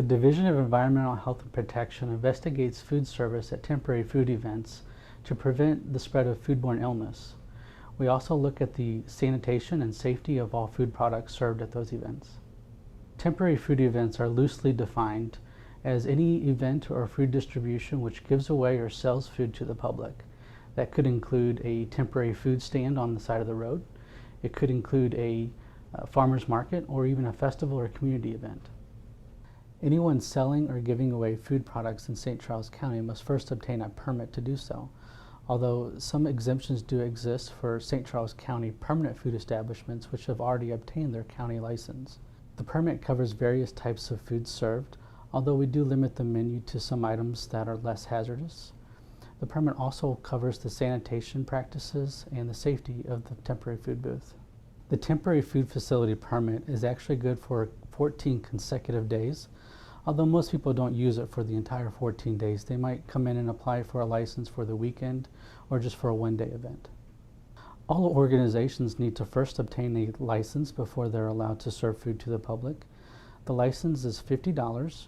The Division of Environmental Health and Protection investigates food service at temporary food events to prevent the spread of foodborne illness. We also look at the sanitation and safety of all food products served at those events. Temporary food events are loosely defined as any event or food distribution which gives away or sells food to the public. That could include a temporary food stand on the side of the road. It could include a farmer's market or even a festival or community event. Anyone selling or giving away food products in St. Charles County must first obtain a permit to do so, although some exemptions do exist for St. Charles County permanent food establishments which have already obtained their county license. The permit covers various types of food served, although we do limit the menu to some items that are less hazardous. The permit also covers the sanitation practices and the safety of the temporary food booth. The temporary food facility permit is actually good for 14 consecutive days, although most people don't use it for the entire 14 days. They might come in and apply for a license for the weekend or just for a one-day event. All organizations need to first obtain a license before they're allowed to serve food to the public. The license is $50.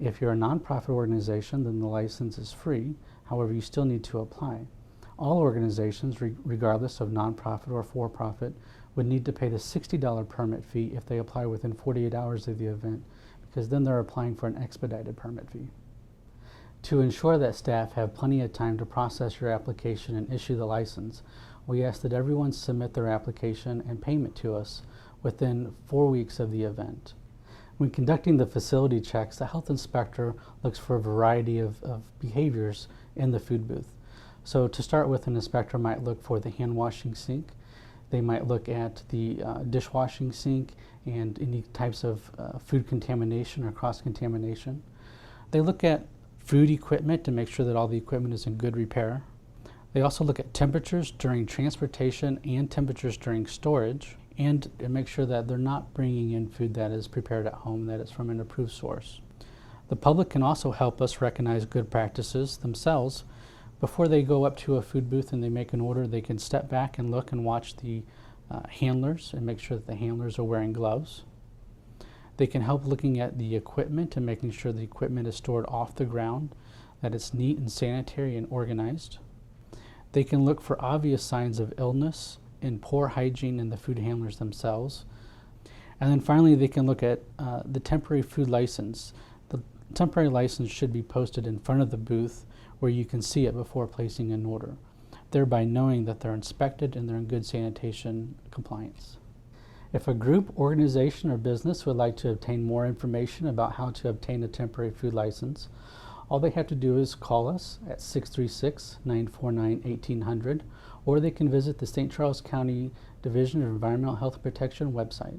If you're a nonprofit organization, then the license is free. However, you still need to apply. All organizations, regardless of nonprofit or for-profit, would need to pay the $60 permit fee if they apply within 48 hours of the event, because then they're applying for an expedited permit fee. To ensure that staff have plenty of time to process your application and issue the license, we ask that everyone submit their application and payment to us within 4 weeks of the event. When conducting the facility checks, the health inspector looks for a variety of behaviors in the food booth. So to start with, an inspector might look for the hand washing sink. They might look at the dishwashing sink and any types of food contamination or cross-contamination. They look at food equipment to make sure that all the equipment is in good repair. They also look at temperatures during transportation and temperatures during storage, and make sure that they're not bringing in food that is prepared at home, that is from an approved source. The public can also help us recognize good practices themselves. Before they go up to a food booth and they make an order, they can step back and look and watch the handlers and make sure that the handlers are wearing gloves. They can help looking at the equipment and making sure the equipment is stored off the ground, that it's neat and sanitary and organized. They can look for obvious signs of illness and poor hygiene in the food handlers themselves. And then finally, they can look at the temporary food license. The temporary license should be posted in front of the booth where you can see it before placing an order, thereby knowing that they're inspected and they're in good sanitation compliance. If a group, organization, or business would like to obtain more information about how to obtain a temporary food license, all they have to do is call us at 636-949-1800, or they can visit the St. Charles County Division of Environmental Health and Protection website.